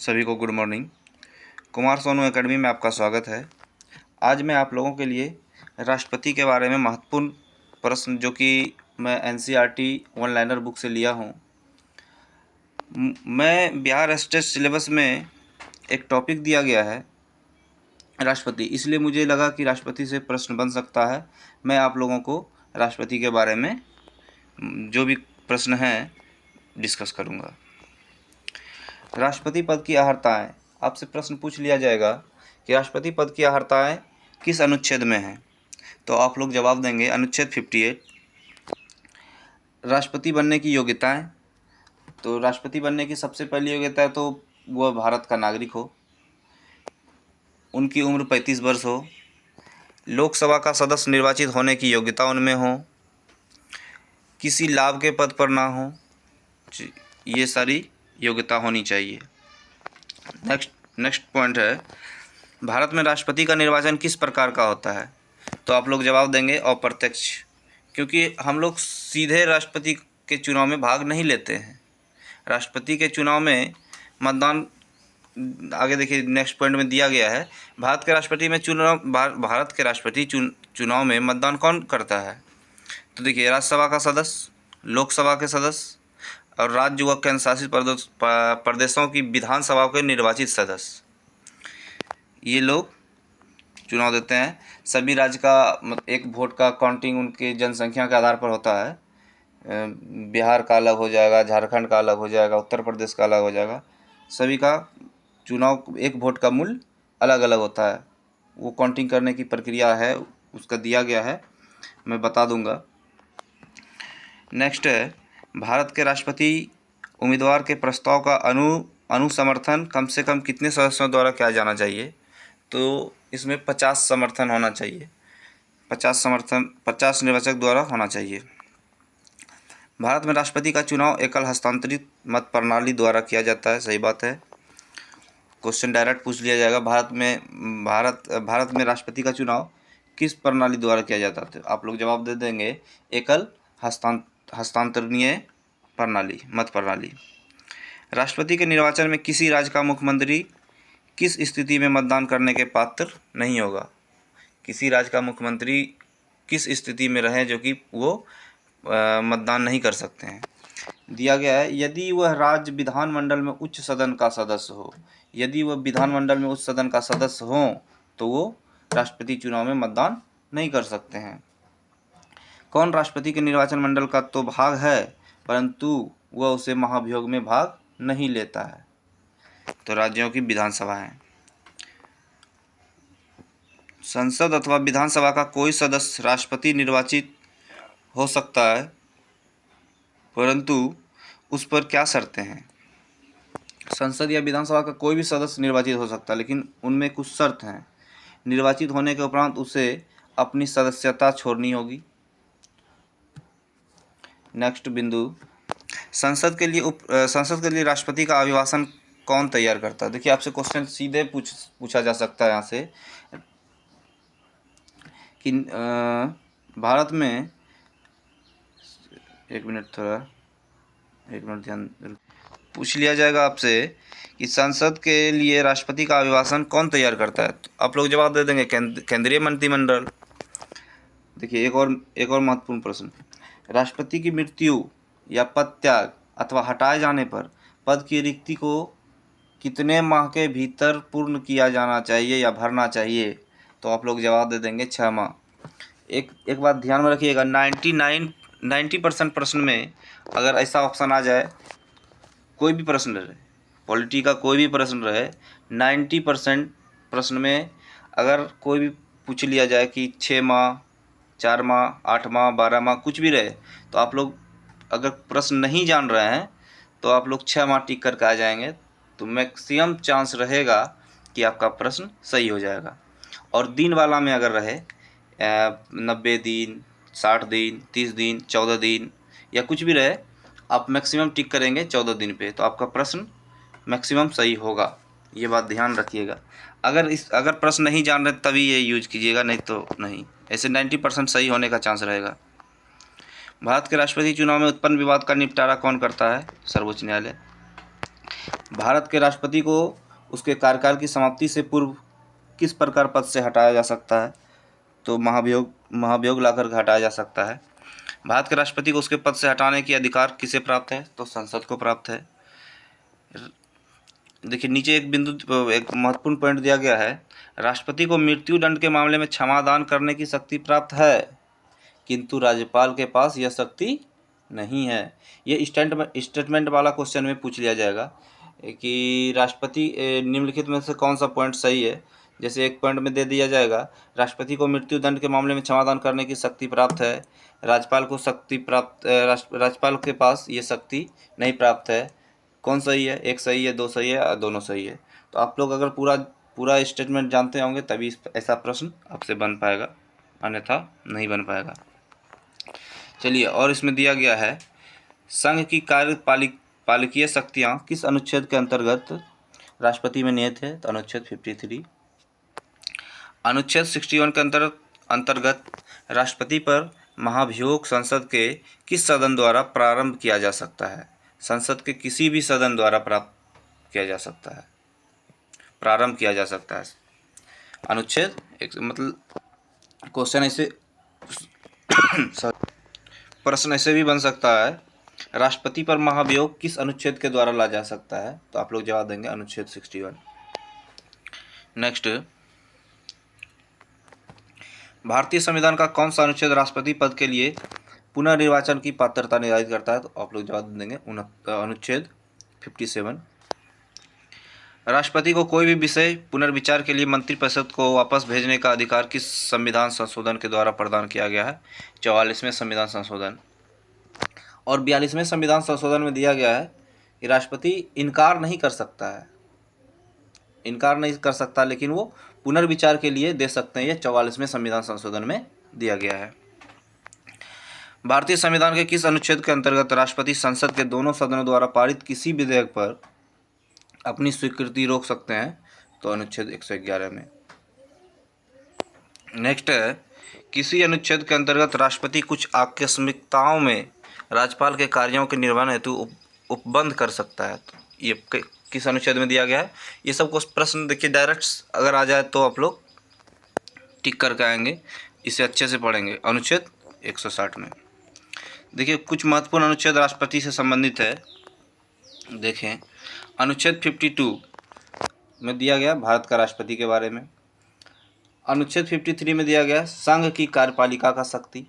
सभी को good morning. Kumar Sonu academy में आपका स्वागत है। आज मैं आप लोगों के लिए राष्ट्रपति के बारे में महत्वपूर्ण प्रश्न जो कि मैं एनसीईआरटी वन लाइनर बुक से लिया हूँ। मैं बिहार स्टेट सिलेबस में एक टॉपिक दिया गया है राष्ट्रपति, इसलिए मुझे लगा कि राष्ट्रपति से प्रश्न बन सकता है। मैं आप लोगों को राष्ट्रपति के बारे में जो भी प्रश्न हैं डिस्कस करूँगा। राष्ट्रपति पद की अहर्ताएँ, आपसे प्रश्न पूछ लिया जाएगा कि राष्ट्रपति पद की अहर्ताएँ किस अनुच्छेद में हैं, तो आप लोग जवाब देंगे अनुच्छेद 58। राष्ट्रपति बनने की योग्यताएं, तो राष्ट्रपति बनने की सबसे पहली योग्यता है तो वह भारत का नागरिक हो, उनकी उम्र 35 वर्ष हो, लोकसभा का सदस्य निर्वाचित होने की योग्यता उनमें हो, किसी लाभ के पद पर ना हो, ये सारी योग्यता होनी चाहिए। नेक्स्ट पॉइंट है, भारत में राष्ट्रपति का निर्वाचन किस प्रकार का होता है, तो आप लोग जवाब देंगे अप्रत्यक्ष, क्योंकि हम लोग सीधे राष्ट्रपति के चुनाव में भाग नहीं लेते हैं। राष्ट्रपति के चुनाव में मतदान, आगे देखिए नेक्स्ट पॉइंट में दिया गया है, भारत के राष्ट्रपति चुनाव में मतदान कौन करता है, तो देखिए राज्यसभा का सदस्य, लोकसभा के सदस्य और राज्य व केंद्र शासित प्रदेशों की विधानसभा के निर्वाचित सदस्य, ये लोग चुनाव देते हैं। सभी राज्य का एक वोट का काउंटिंग उनके जनसंख्या के आधार पर होता है। बिहार का अलग हो जाएगा, झारखंड का अलग हो जाएगा, उत्तर प्रदेश का अलग हो जाएगा। सभी का चुनाव एक वोट का मूल्य अलग अलग होता है। वो काउंटिंग करने की प्रक्रिया है, उसका दिया गया है, मैं बता दूंगा। नेक्स्ट है, भारत के राष्ट्रपति उम्मीदवार के प्रस्ताव का अनुसमर्थन कम से कम कितने सदस्यों द्वारा किया जाना चाहिए, तो इसमें 50 समर्थन होना चाहिए। 50 निर्वाचक द्वारा होना चाहिए। भारत में राष्ट्रपति का चुनाव एकल हस्तांतरित मत प्रणाली द्वारा किया जाता है, सही बात है। क्वेश्चन डायरेक्ट पूछ लिया जाएगा, भारत में राष्ट्रपति का चुनाव किस प्रणाली द्वारा किया जाता है, आप लोग जवाब दे देंगे एकल हस्तांतरणीय प्रणाली, मत प्रणाली। राष्ट्रपति के निर्वाचन में किसी राज्य का मुख्यमंत्री किस स्थिति में मतदान करने के पात्र नहीं होगा, किसी राज्य का मुख्यमंत्री किस स्थिति में रहे जो कि वो मतदान नहीं कर सकते हैं। दिया गया है, यदि वह राज्य विधानमंडल में उच्च सदन का सदस्य हो, यदि वह विधानमंडल में उच्च सदन का सदस्य हो तो वो राष्ट्रपति चुनाव में मतदान नहीं कर सकते हैं। कौन राष्ट्रपति के निर्वाचन मंडल का तो भाग है परंतु वह उसे महाभियोग में भाग नहीं लेता है, तो राज्यों की विधानसभाएं। संसद अथवा विधानसभा का कोई सदस्य राष्ट्रपति निर्वाचित हो सकता है, परंतु उस पर क्या शर्तें हैं। संसद या विधानसभा का कोई भी सदस्य निर्वाचित हो सकता है, लेकिन उनमें कुछ शर्त हैं। निर्वाचित होने के उपरांत उसे अपनी सदस्यता छोड़नी होगी। नेक्स्ट बिंदु, संसद के लिए राष्ट्रपति का अभिभाषण कौन तैयार करता है। देखिए आपसे क्वेश्चन सीधे पूछा जा सकता है यहाँ से कि भारत में, एक मिनट ध्यान, पूछ लिया जाएगा आपसे कि संसद के लिए राष्ट्रपति का अभिभाषण कौन तैयार करता है, तो आप लोग जवाब दे देंगे केंद्रीय मंत्रिमंडल। देखिए एक और महत्वपूर्ण प्रश्न, राष्ट्रपति की मृत्यु या पद त्याग अथवा हटाए जाने पर पद की रिक्ति को कितने माह के भीतर पूर्ण किया जाना चाहिए या भरना चाहिए, तो आप लोग जवाब दे देंगे 6 माह। एक बात ध्यान में रखिएगा, 90% प्रश्न में अगर ऐसा ऑप्शन आ जाए, कोई भी प्रश्न रहे, पॉलिटी का कोई भी प्रश्न रहे, 90% प्रश्न में अगर कोई भी पूछ लिया जाए कि 6 माह, 4 माह, 8 माह, 12 माह, कुछ भी रहे, तो आप लोग अगर प्रश्न नहीं जान रहे हैं तो आप लोग 6 माह टिक करके आ जाएंगे, तो मैक्सिमम चांस रहेगा कि आपका प्रश्न सही हो जाएगा। और दिन वाला में अगर रहे 90 दिन, 60 दिन, 30 दिन, 14 दिन या कुछ भी रहे, आप मैक्सिमम टिक करेंगे 14 दिन पे, तो आपका प्रश्न मैक्सिमम सही होगा। ये बात ध्यान रखिएगा। अगर प्रश्न नहीं जान रहे तभी ये यूज कीजिएगा, नहीं तो नहीं। ऐसे 90% सही होने का चांस रहेगा। भारत के राष्ट्रपति चुनाव में उत्पन्न विवाद का निपटारा कौन करता है, सर्वोच्च न्यायालय। भारत के राष्ट्रपति को उसके कार्यकाल की समाप्ति से पूर्व किस प्रकार पद से हटाया जा सकता है? तो महाभियोग लाकर हटाया जा सकता है। भारत के राष्ट्रपति को उसके पद से हटाने की अधिकार किसे प्राप्त है? तो संसद को प्राप्त है। देखिए नीचे एक महत्वपूर्ण पॉइंट दिया गया है, राष्ट्रपति को मृत्यु दंड के मामले में क्षमादान करने की शक्ति प्राप्त है, किंतु राज्यपाल के पास यह शक्ति नहीं है। ये स्टेटमेंट वाला क्वेश्चन में पूछ लिया जाएगा कि राष्ट्रपति निम्नलिखित में से कौन सा पॉइंट सही है। जैसे एक पॉइंट में दे दिया जाएगा, राष्ट्रपति को मृत्यु दंड के मामले में क्षमादान करने की शक्ति प्राप्त है, राज्यपाल के पास ये शक्ति नहीं प्राप्त है। कौन सही है? एक सही है, दो सही है और दोनों सही है। तो आप लोग अगर पूरा स्टेटमेंट जानते होंगे तभी ऐसा प्रश्न आपसे बन पाएगा, अन्यथा नहीं बन पाएगा। चलिए, और इसमें दिया गया है, संघ की कार्यपालिकीय शक्तियाँ किस अनुच्छेद के अंतर्गत राष्ट्रपति में निहित है? तो अनुच्छेद 53। अनुच्छेद 61 के अंतर्गत राष्ट्रपति पर महाभियोग संसद के किस सदन द्वारा प्रारंभ किया जा सकता है? संसद के किसी भी सदन द्वारा प्रारंभ किया जा सकता है। अनुच्छेद मतलब क्वेश्चन ऐसे प्रश्न ऐसे भी बन सकता है, राष्ट्रपति पर महाभियोग किस अनुच्छेद के द्वारा ला जा सकता है? तो आप लोग जवाब देंगे अनुच्छेद 61। नेक्स्ट, भारतीय संविधान का कौन सा अनुच्छेद राष्ट्रपति पद के लिए पुनर्निर्वाचन की पात्रता निर्धारित करता है? तो आप लोग जवाब देंगे अनुच्छेद 57। राष्ट्रपति को कोई भी विषय पुनर्विचार के लिए मंत्रिपरिषद को वापस भेजने का अधिकार किस संविधान संशोधन के द्वारा प्रदान किया गया है? 44वें संविधान संशोधन। और 42वें संविधान संशोधन में दिया गया है कि राष्ट्रपति इनकार नहीं कर सकता, लेकिन वो पुनर्विचार के लिए दे सकते हैं। यह 44वें संविधान संशोधन में दिया गया है। भारतीय संविधान के किस अनुच्छेद के अंतर्गत राष्ट्रपति संसद के दोनों सदनों द्वारा पारित किसी विधेयक पर अपनी स्वीकृति रोक सकते हैं? तो अनुच्छेद 111 में। नेक्स्ट है, किसी अनुच्छेद के अंतर्गत राष्ट्रपति कुछ आकस्मिकताओं में राज्यपाल के कार्यों के निर्वहन हेतु उपबंध कर सकता है? तो ये किस अनुच्छेद में दिया गया है? ये सब कुछ प्रश्न देखिए डायरेक्ट अगर आ जाए तो आप लोग टिक करके आएंगे, इसे अच्छे से पढ़ेंगे। अनुच्छेद 160 में देखिए कुछ महत्वपूर्ण अनुच्छेद राष्ट्रपति से संबंधित है। देखें, अनुच्छेद 52 में दिया गया भारत का राष्ट्रपति के बारे में। अनुच्छेद 53 में दिया गया संघ की कार्यपालिका का शक्ति।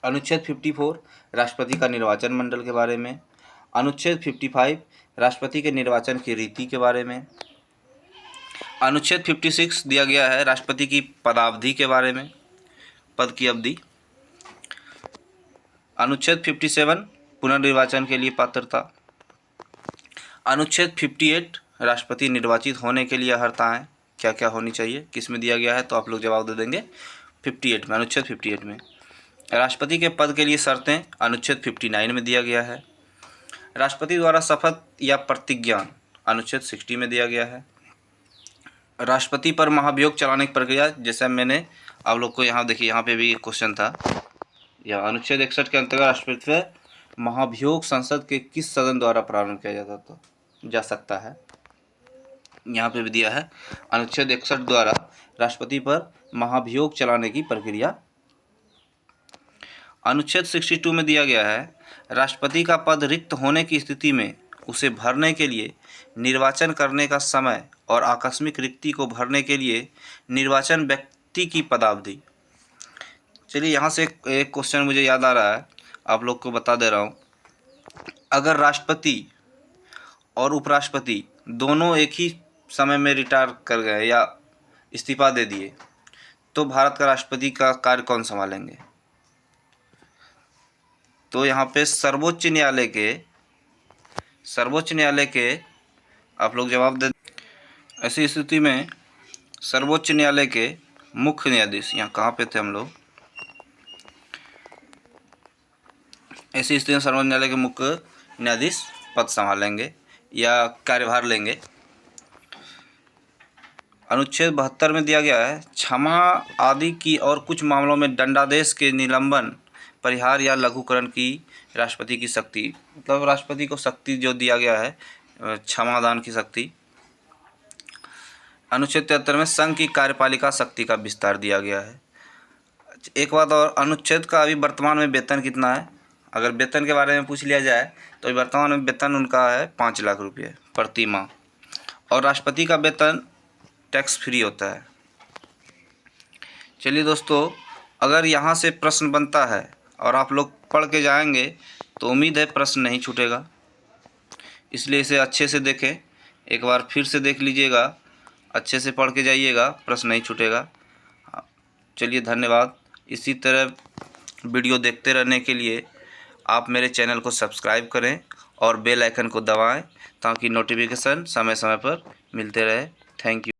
अनुच्छेद 54 राष्ट्रपति का निर्वाचन मंडल के बारे में। अनुच्छेद 55 राष्ट्रपति के निर्वाचन की रीति के बारे में। अनुच्छेद 56 दिया गया है राष्ट्रपति की पदावधि के बारे में, पद की अवधि। अनुच्छेद 57 पुनर्निर्वाचन के लिए पात्रता। अनुच्छेद 58 राष्ट्रपति निर्वाचित होने के लिए अर्हताएं क्या क्या होनी चाहिए, किस में दिया गया है? तो आप लोग जवाब दे देंगे 58 में, अनुच्छेद 58 में। राष्ट्रपति के पद के लिए शर्तें अनुच्छेद 59 में दिया गया है। राष्ट्रपति द्वारा शपथ या प्रतिज्ञा अनुच्छेद 60 में दिया गया है। राष्ट्रपति पर महाभियोग चलाने की प्रक्रिया, जैसे मैंने आप लोग को यहाँ देखिए, यहाँ पे भी एक क्वेश्चन था, या अनुच्छेद 61 के अंतर्गत राष्ट्रपति पर महाभियोग संसद के किस सदन द्वारा प्रारंभ किया जा सकता है? यहाँ पे भी दिया है अनुच्छेद 61 द्वारा राष्ट्रपति पर महाभियोग चलाने की प्रक्रिया। अनुच्छेद 62 में दिया गया है राष्ट्रपति का पद रिक्त होने की स्थिति में उसे भरने के लिए निर्वाचन करने का समय और आकस्मिक रिक्ति को भरने के लिए निर्वाचन व्यक्ति की पदावधि। चलिए, यहाँ से एक क्वेश्चन मुझे याद आ रहा है, आप लोग को बता दे रहा हूँ। अगर राष्ट्रपति और उपराष्ट्रपति दोनों एक ही समय में रिटायर कर गए या इस्तीफा दे दिए तो भारत का राष्ट्रपति का कार्य कौन संभालेंगे? तो यहाँ पे सर्वोच्च न्यायालय के आप लोग जवाब दे। ऐसी स्थिति में सर्वोच्च न्यायालय के मुख्य न्यायाधीश, यहाँ कहाँ पे थे हम लोग, ऐसी स्थिति में सर्वोच्च न्यायालय के मुख्य न्यायाधीश पद संभालेंगे या कार्यभार लेंगे। अनुच्छेद 72 में दिया गया है क्षमा आदि की और कुछ मामलों में दंडादेश के निलंबन, परिहार या लघुकरण की राष्ट्रपति की शक्ति। मतलब राष्ट्रपति को शक्ति जो दिया गया है क्षमादान की शक्ति। अनुच्छेद 73 में संघ की कार्यपालिका शक्ति का विस्तार दिया गया है। एक बात और, अनुच्छेद का अभी वर्तमान में वेतन कितना है? अगर वेतन के बारे में पूछ लिया जाए तो वर्तमान में वेतन उनका है 5 लाख रुपये प्रति माह, और राष्ट्रपति का वेतन टैक्स फ्री होता है। चलिए दोस्तों, अगर यहाँ से प्रश्न बनता है और आप लोग पढ़ के जाएंगे तो उम्मीद है प्रश्न नहीं छूटेगा, इसलिए इसे अच्छे से देखें। एक बार फिर से देख लीजिएगा, अच्छे से पढ़ के जाइएगा, प्रश्न नहीं छूटेगा। चलिए धन्यवाद। इसी तरह वीडियो देखते रहने के लिए आप मेरे चैनल को सब्सक्राइब करें और बेल आइकन को दबाएं ताकि नोटिफिकेशन समय समय पर मिलते रहे। Thank you.